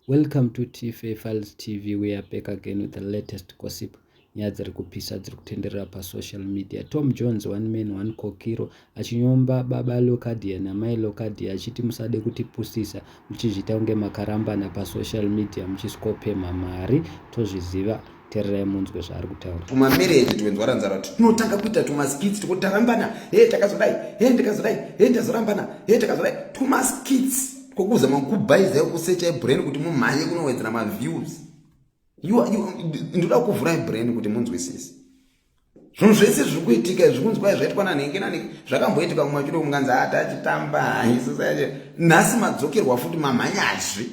Welcome to TFA Files TV. We are back again with the latest gossip. Nyaya dziri kupisa dziri kutenderera pasocial media. Tom Jones, one man one kokiro, achinyomba baba Rokadhiya namai Rokadhiya achiti musade kutipusisa, muchizviita kunge makarambana pasocial media muchisikopemha mari. Tozviziva, tererai munzwe zvaari kutaura. Kumamarriage twenzaranzara kuti tinotanga kuita tumaskits tikutarambana, takazodai, ndikazodai, ndazorambana, takazodai, tumaskits kokuza makubhaiza kusecha brain kuti mumhanye kunowedzera maviews. Ndoda kuvhura brain kuti munzwisise. Zvinhu zvese zviri kuitika zvikunzwa zvaitwa nanhenge zvakamboitika kumachiro kunganzi atachitamba isosaiye nhasi madzokerwa futi mamhanyazve.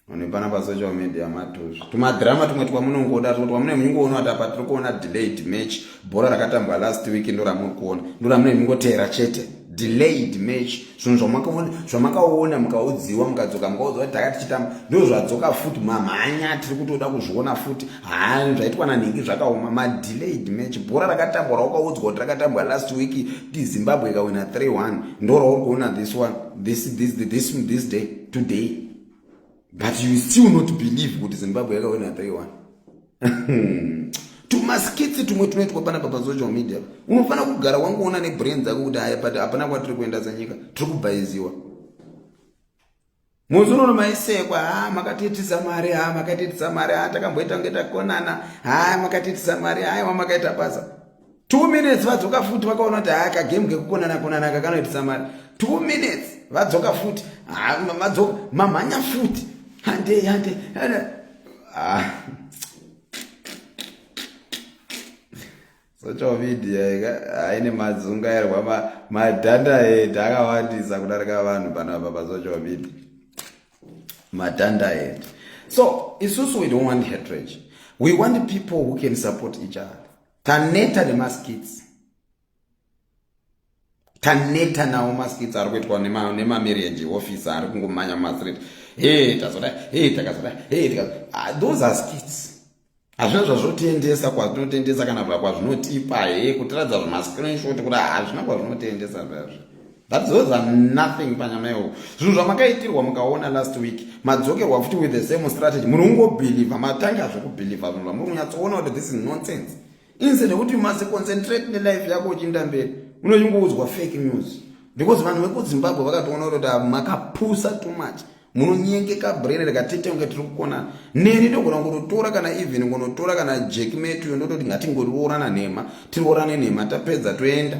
Unepana pasocial media matozvi tumadrama tumwe twamunongoda kuti wamune muningoona kuti apa tiri kuona delayed match bhora rakatambwa last week ndo ramuri kuona ndo ramune mungoteera chete delayed match zvinhu zvamakaona mukaudziwa mukadzoka mukaudziwa kuti takati chitamba ndo zvadzoka futi mamhanya tiri kutoda kuzviona futi zvaitwa nanhingi zvakaoma madelayed match bhora rakatambwa raukaudzwa kuti rakatambwa last week Zimbabwe ikawina 3-1 ndo rauri kuona this day today. But you still not believe kuti Zimbabwe yakawina 3-1. Tumaskits tumwe tunoitwa pana social media. Unofana kugara wangoona nebrain dzako kuti hapana kwatiri kuenda zanyika. Tiri kubhaiziwa. Muzunono maisekwa, makatitisa mari, takamboita kunge takonana, makatitisa mari, makaita basa. 2 minutes vadzoka futi vakaona kuti kagame kekukonana kakanoitisa mari. 2 minutes vadzoka futi, mamhanya futi. Hande. Social media haine madzungairwa madhanda head akawandisa kudarika vanhu panapa pasocial media. Madhanda head. So isusu we don't want hatred. We want people who can support each other. Taneta nemaskits. Taneta nawo maskits ari kuitwa nemamarriage officer ari kungomanya mastreet. Those are skits. Hazvina zvazvotiendesa kwazvinotendesa kana kwazvinotipa kutiradza zvamascreenshot kuti hazvina kwazvinotendesa zvazvo. Those are nothing panyama yewo. Zvinhu zvamakaitirwa mukaona last week madzokerwa futi with the same strategy. Munhu ungobhelieve matanga zvekubhelieve zvinhu zvamuri kunyatsoona kuti this is nonsense. Instead of you must concentrate life yako uchienda mberi. Unonyungoudzwa fake news. Because vanhu vekuZimbabwe vakatoona kuti makapusa too much. Munonyengeka brain rakatete unge tiri kukona. Neni ndogona kungotora kana even ngonotora kana jackmate ndototi ngatingoriorana nhema. Tiriorane nhema tapedza toenda.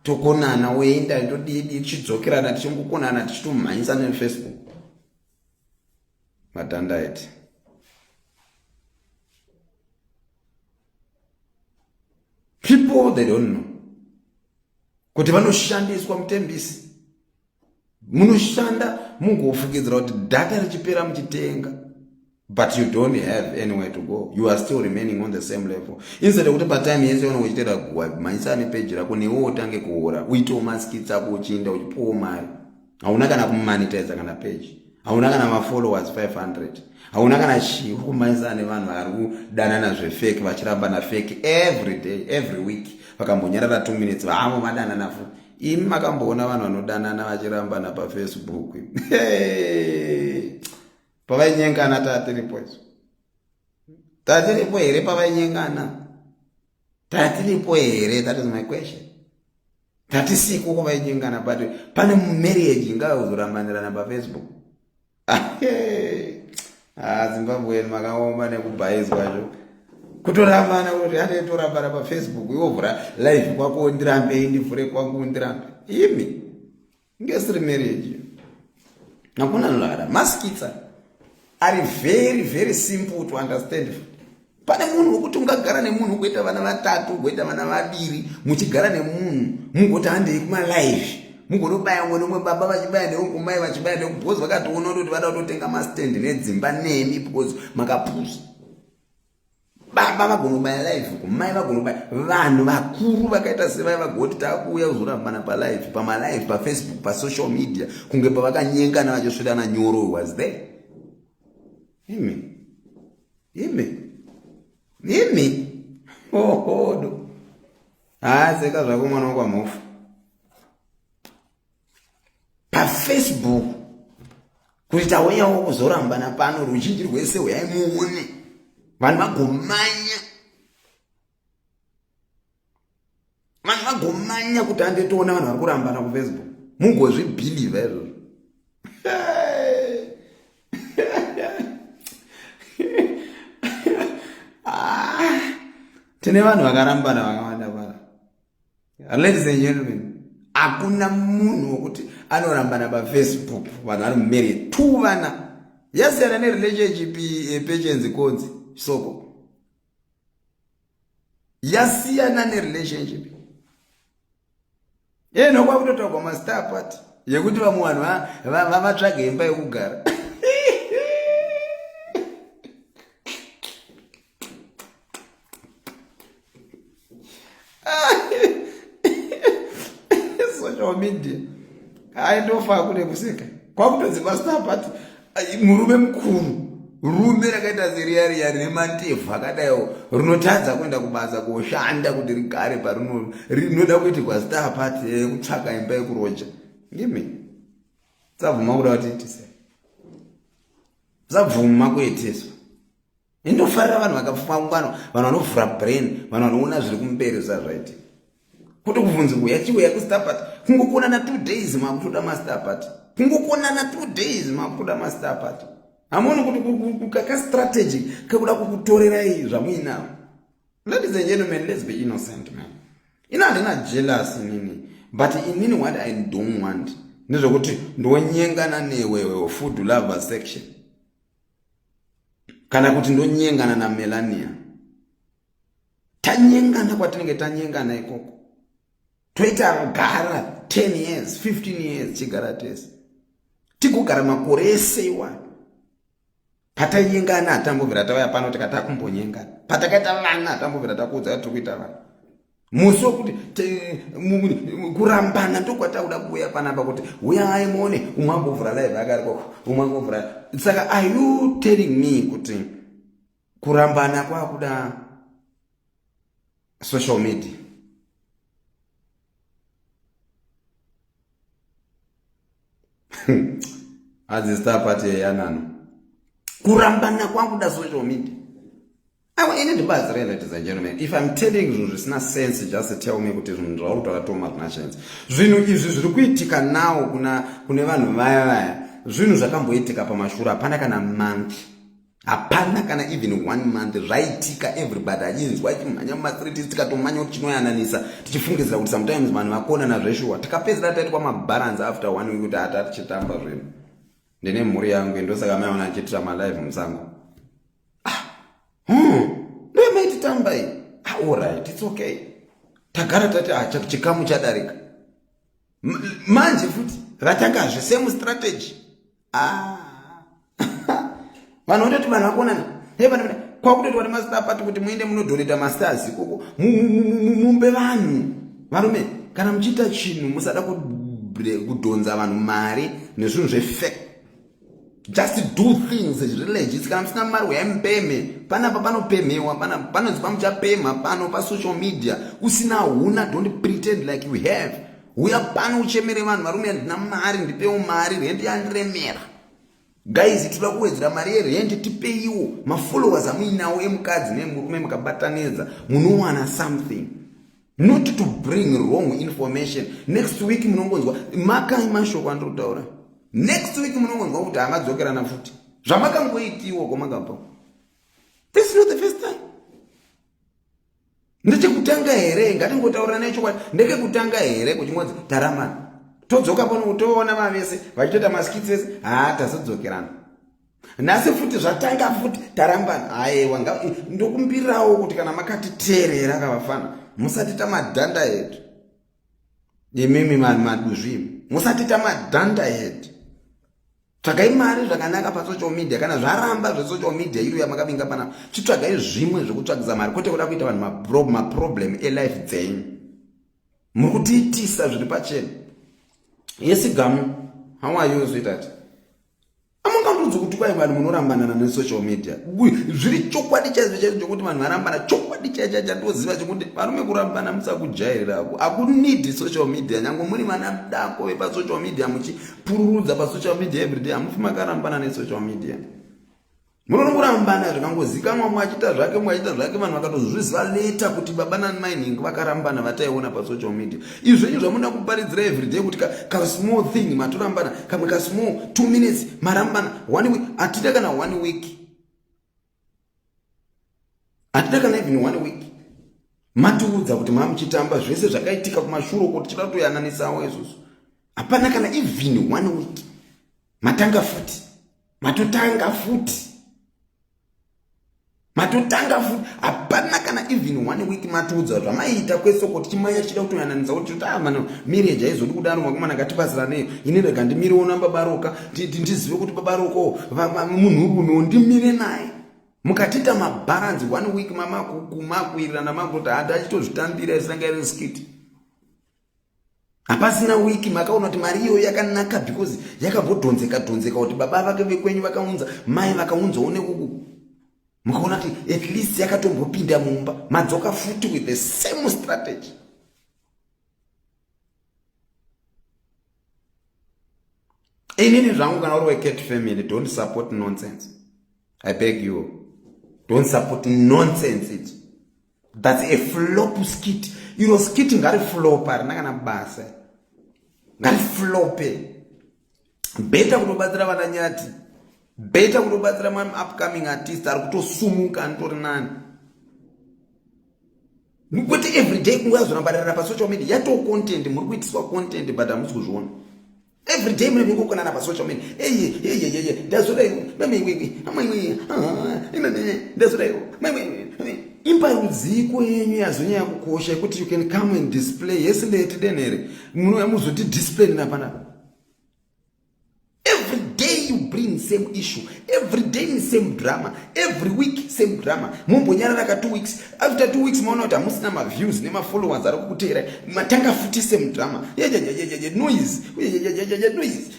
Tokonana woenda ndodidi tichidzokerana tichingokonana tichitomhanyisa neFacebook. Madhanda eti. People they don't know. Kuti vanoshandiswa mutembisi. Munoshanda mungofukidzira kuti data richipera muchitenga. But you don't have anywhere to go. You are still remaining on the same level. Instead kuti patime yese ono uchitera kumhanyisa nepage rako newo utange kuora. Uite maskits ako uchinda uchipuwa mari. Hauna kana kumonetize kana page. Hauna kana followers 500. Hauna kana kumhanyisa nevanhu vari kudanana zvefake vachiramba na fake every day, every week. Vakambonyarara 2 minutes vamo madanana fu. Imi makamboona vanhu vanodanana vachirambana paFacebook. Pavainyengana tatiripo izvo. Tatiripo here pavainyengana? Tatiripo here? That is my question. Tatisiko kwavainyengana but pane marriage ingazorambanirana paFacebook. Zimbabwe makaoma nekubhaizwa zvo. Kutorambana kuti anetorambana paFacebook yovhura live kwako ndirambe ndivhure kwangu ndirambe. Imi ngesiri marriage. Nakuna nolada maskitsa are very very simple to understand. Pane munhu wekuti ungagara nemunhu kuita vana vatatu kuita vana vaviri muchigara nemunhu mungoti handei kuma live mungodobaya mwe baba vachibaya neungumai vachibaya because vakatoona kuti vada kutotenga mastand nedzimba nemi because makapusa. Baba vagonobaya live kumai vagonobaya vanhu vakuru vakaita sevai vagoti takuuya kuzorambana palive pamalive paFacebook pasocial media kunge pavakanyengana vachosvedana nyoro was there. Imi do seka zvako mwana wakwamofu paFacebook kuti tauyawo kuzorambana pano ruzhinji rwese huyai muone vanhu vagomanya kuti andetoona vanhu vari kurambana kufacebook mungozvibhilivha izvozvo. Tine vanhu vakarambana vakawanda para. Ladies and gentlemen, hakuna munhu wokuti anorambana paFacebook vanhu vari married 2 vana. Yasiyana nerelationship yepechenzi konzi soko. Yasiyana nerelationship. Nokwa kutotaurwa mastar party yekuti vamwe vanhu vamatsvaga imba yekugara. Social media aindofa kune kuseka kwakutonzi mastar party murume mukuru, rume rakaita seriya nematevhu akadaiwo runotadza kuenda kubasa koshanda kuti rigare rinoda kuitirwa star party kutsvaka imba yekuroja. Ngimi sabvuma kuda kuti itise, sabvuma kuitiswa. Indofarira vanhu vakafungano, vanhu vanovhura brain, vanhu vanoona zviri kumberi zvaiti kuti kuvunzi kuya kustar party kungokonana 2 days makutoda mastar party, kungokonana 2 days makutoda mastar party. Hamoni kuti kaka strategy kekuda kukutorerai zvamuinawo. Ladies and gentlemen, let's be innocent, man. Handina jealous nini, but inini what I don't want ndezvokuti ndonyengana newewe food lover section kana kuti ndonyengana na Melania. Tanyengana kwatinenge tanyengana ikoko toita gara 10 years 15 years chigara tese tigogara makore ese iwana patanyengana atambobvira tauya pano tikata kumbonyengana patakaita vana atambobvira takuudza kuti kuita vana muso kuti kurambana ndokwatauda kuuya panapa kuti uyai muone umwambovhura live akariko umwambovhura. Saka are you telling me kuti kurambana kwakuda social media? As star party yanano kurambana kwakuda social media. I need to buzz, ladies and gentlemen. If I'm telling you it's not sense, just tell me kuti zvinhu zvautaura too much chance. Zvinhu izvi zviri kuitika nawo kune vanhu vaya zvinhu zvakamboitika pamashura hapana kana month, hapana kana even 1 month zvaitika. Everybody achinzwa chimhanya mumastreet tikatomanya kuti chinoyananisa tichifungidzira kuti sometimes vanhu vakona nazveshuwa tikapedzera taiti kwamabalance after 1 week kuti hata tichitamba zvinhu. Ndine mhuri yangu ndosaka maiona achitira malive musango. Ndoe maiti tambai. Alright, it's okay. Tagara tati chikamu chadarika. Manje futi ratangazve same strategy. Vanhu ndoti vanhu vakonana. Vanhu kwakutoti vari mastar party kuti muende munodoneta masters ikoko. Mumbe vanhu. Varume kana muchiita chinhu musada kudonza vanhu mari nezvinhu zvefake. Just do things legit. Kana musina mari uyaimpeme. Panapa panopemhewa, panonzi pamuchapemha pano pasocial media. Usina huna, don't pretend like you have. Uya pano uchemere vanhu varume ndina mari ndipewo mari rent yandiremera. Guys, tinoda kuwedzera mari yerent tipeiwo. Mafollowers amuinawo emukadzi nemurume mukabatanedza munowana something. Not to bring wrong information. Next week munongonzwa makai mashoko andinotaura. Next week munongonzwa kuti amadzokerana futi. Zvamakangoitiwo komagapo. This is not the first time. Ndechekutanga here ngatingotaura nechokwadi. Ndekekutanga here kuchimodzi taramana. Todzoka pano utoona mavese vachitoita maskits tasodzokerana. Nasi futi zvatanga futi tarambana. Aiwa ndokumbirawo kuti kana makatiteerera kavafana musatita madhanda head. Imimi maduzvimi musatita madhanda head. Tsvagai mari zvakanaka pasocial media. Kana zvaramba zvesocial media iro yamakabinga pana chitsvagai zvimwe zvekutsvagisa mari kwete kuda kuita vanhu maproblem elife dzenyu. Muri kutiitisa zviri pachena. Yes, Gamu, how are you, sweetheart? amunzi kuti kwai vanhu munorambana nesocial media. Zviri chokwadi chaizvo chokuti vanhu varambana chokwadi chatoziva chokuti varume kurambana musakujairira. Hakunidi social media. Nyange muri vana dako vepasocial media muchipururudza pasocial media everyday, hamufi makarambana nesocial media. Munorambana zvikangozikanwa mwachita zvake vanhu vakatozviziva leta kuti baba namai nhingi vakarambana vataiona pasocial media. Izvi zvenyu zvamunoda kuparidzira everyday kuti ka small thing matorambana, kamwe ka small 2 minutes marambana 1 week, atida kana 1 week. Atida kana even 1 week. Matiudza kuti mamuchitamba zvese zvakaitika kumashuro kuti chida kutoyananisawo isusu. Hapana kana even 1 week. Matotanga futi. Hapana kana even 1 week matiudza zvamaita kweso kuti chimaya chida kutoyananisa kuti mano marriage haizodi kudaro mwakomana ngatipasirane ini rega ndimirewo namba Roka ndizive kuti baba Roko munhurume ndimire naye. Mukatita mabalance 1 week makuirirana makuti hata achitozvitambira isanga iri skiti. Hapasina wiki makaona kuti mari iyo yakanaka because yakabvodonzeka kuti baba vake vekwenyu vakaunza, mai vakaunzawo nekuku. Mukaona kuti at least yakatombopinda mumba, madzoka futi with the same strategy. Inini zvangu kana uri cat family, don't support nonsense. I beg you. Don't support nonsense. That's a flop skit. You know, skit ngari flop ari nakana basa. Ngari flope. Better kutobatsira vananyati. Better kutobatsira man upcoming artist ari kutosumuka antori nani. Mukwete everyday kungazoramba pa social media yato content muri kuitiswa content but amusi kuzviona. Every day mune ngokona na pa social media. That's what Impa uziko yenyu yazonya yakukosha kuti you can come and display. Yes, let denere. Muno yamuzoti display napana. Every day you bring same issue. Every day same drama. Every week same drama. Mumbonyara ka 2 weeks. After 2 weeks maona kuti amusina ma views nema followers ari kukutera. Matanga futi same drama. Noise. Noise.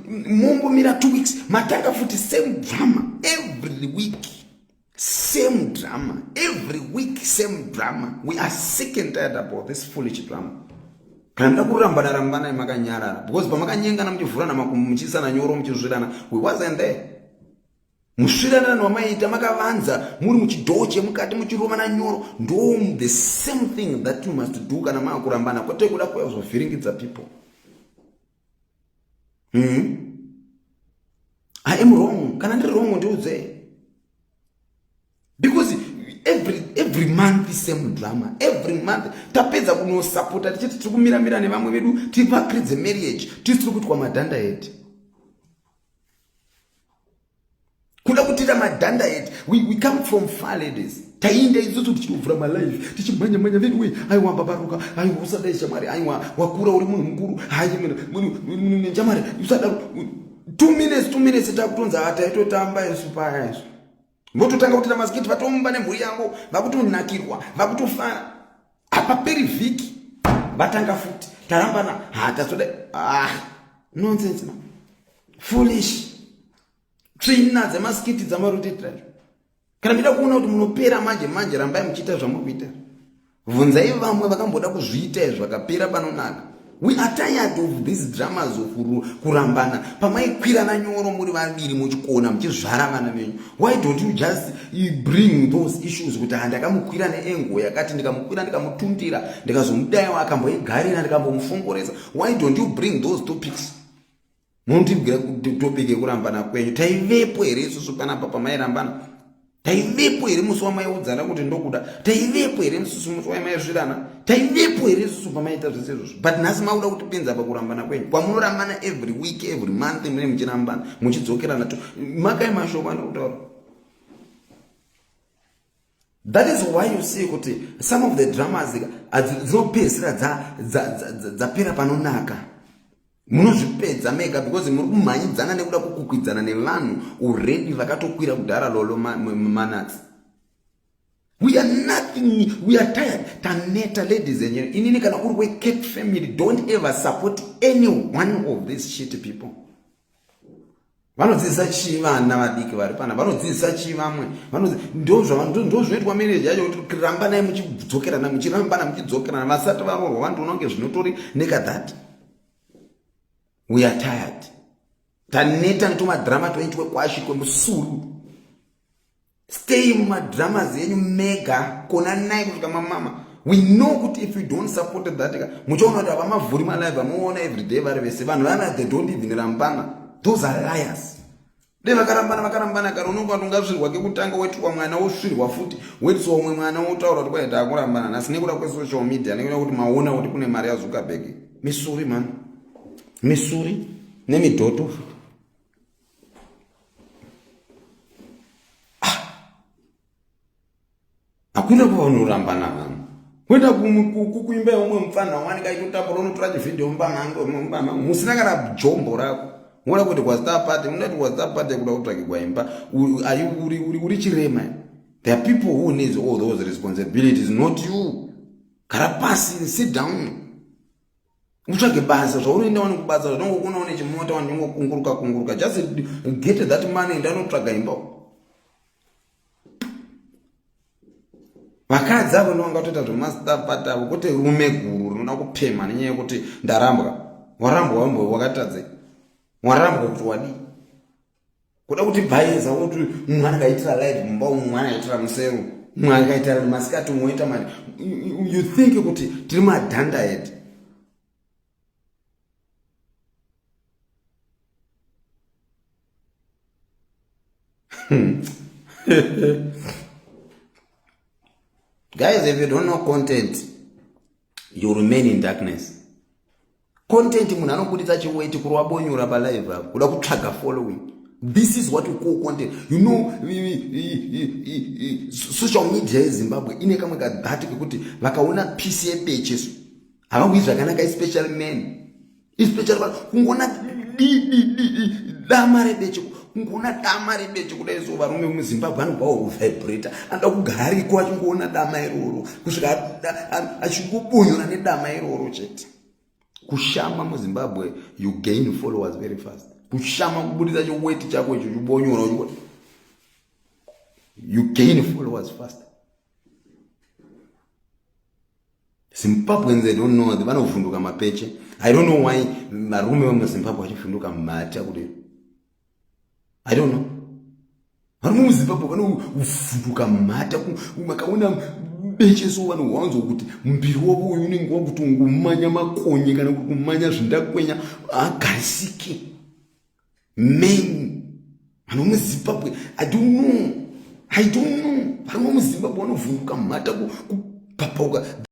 Mumbomira 2 weeks. Matanga futi same drama. Every week same drama. Every week same drama. We are sick and tired about this foolish drama. Kanda kurambana makanyarara because pamakanyengana muchivhurana muchisana nyoro muchizvirana, we wasn't there. Musvirana nwamaita makavanza muri muchidhoche mukati muchiromana nyoro. Ndo the same thing that you must do kana makurambana kwete kuda kuzovhiringidza people. I am wrong. Kana ndiri wrong ndiudze. Because every month is same drama. Every month tapedza kuno support tichiti tikumiramira nevamwe vedu tipakridze marriage tisiri kuti kwa madhanda head. Kuda kutira madhanda head. We come from far ladies. Tainde izoto tichivura my life. Tichimanya vedu we aiwa baba Roka, aiwa musade shamari, aiwa wakura uri munhu mukuru, aiwa njamari usada 2 minutes takutonza hata itotamba isupaya isu. Vototanga kutira maskiti vatomba nemhuri yangu vakutonakirwa vakutofara apaperi vhiki vatanga futi tarambana hatasoda nonsense man, foolish tsvina dzemaskiti dzamaroteta. Kana mida kuona kuti munopera manje rambai muchiita zvamurikuita. Bvunzai vamwe vakamboda kuzviita izvo vakapera panonaka. We are tired of these dramas of kurambana. Pamaikwirana nyoro muri vaviri muchikona muchizvara vana venyu. Why don't you just bring those issues kuti ndakamukwira neengo yakati ndikamukwira ndikamutundira ndikazomudaiwa akamboigarira ndikambomufongoresa. Why don't you bring those topics? Munotibwira kuti topic yekurambana kwenyu taivepo here isusu panapa pamairambana. Taivepo here musi wamaiudzana kuti ndokuda. Taivepo here musi wamaizvirana. Taivepo here isusu pamaita zvese izvozvo. But nhasi mauda kutipinza pakurambana kwenyu. Kwamunorambana every week, every month mune muchirambana muchidzokerana to makai mashoko anokutaura. That is why you see kuti some of the dramas dzinopedzisira dzapera panonaka. Munozvipedza mega because muri kumhanyidzana nekuda kukwidzana nevanhu already vakatokwira kudhara lolo manats. We are nothing. We are tired. Taneta, ladies and gentlemen. Inini kana uri cat family, don't ever support any one of these shit people. vanodzidzisa chii vana vadiki vari pana? Vanodzidzisa chii vamwe? Ndozvinoitwa marriage yacho, kuti rambanai muchidzokerana, muchirambana muchidzokerana. Vasati varoorwa vandoona kunge zvinotori nekadhati. We are tired. Taneta netomadrama toitwe kwashi kwemusuru. Stay mumadramas yenyu mega kona nai kusvika mamama. We know kuti if you don't support that, muchaona kuti havamavhuri malive amuona everyday vari vese. Vanhu vana they don't even rambana. Those are liars. De vakarambana kare unonga ungasvirwa kekutanga wetuwa mwana wosvirwa futi wetsuwa umwe mwana wotaura kuti kwaita akurambana asi nekuda kwesocial media nekuda kuti maona kuti kune mari yaZuckerberg. Misuri man. Misuri nemidhoto. Hakuna kuvanorambana vanhu. Kwenda kuimba yomwe mufana wani kaikutapura unotora chivhidhiyo mubama musina kana jombo rako. Mwana kuti WhatsApp party, munati WhatsApp party kuda kutsvake kwaimba. Uri chirema. There are people who needs all those responsibilities, not you. Kara pasi, sit down. Utsvake basa, zvaunoenda wani kubasa, zvakungokuna une chimota wanyongo kunguruka. Just get that money ndanotsvaga imba. Vakadzi avo ndovangatoita zvemaster party avo kuti rume guru rinoda kupemha nenyaya yekuti ndarambwa. Warambwa wambo wakatadze. Warambwa kuti wadi. Kuda kuti bhayiza kuti mwana akaitira live mumba umu, mwana akaitira musero, mwana akaitira masikati umoita mari. You think kuti tiri madhanda head. Guys, if you don't know content, you remain in darkness. Content munhu anobuditsa chiweti kuri wabonyura palive apo kuda kutsvaga following. This is what we call content. You know, social media yeZimbabwe ine kamwe kadhati kekuti vakaona piece yebechesu havangui zvakanaka, especially men. Especially kungona dama rebeche, kungona dama rebeche kudai so varume muZimbabwe vanobva kuvibrata. Anoda kugara ariko achingoona dama iroro kusvika achingobonyura nedama iroro chete. Kushama muZimbabwe, you gain followers very fast. Kushama kubudisa chiweti chako icho chibonyora ucho, you gain followers fast. Zimbabweans, they don't know, vanovhunduka mapeche. I don't know why varume vemuZimbabwe vachivhunduka mata kudai. I don't know. Varume muZimbabwe vanovhunduka mata makaona beche so vanhu wanzo kuti mbiri wavo uyu unenge wakuti ungumanya makonye kana kumanya zvindakwenya agarisike. Men, vanhu muZimbabwe, I don't know. Vanhu muZimbabwe vanovhunduka mata kupapauka.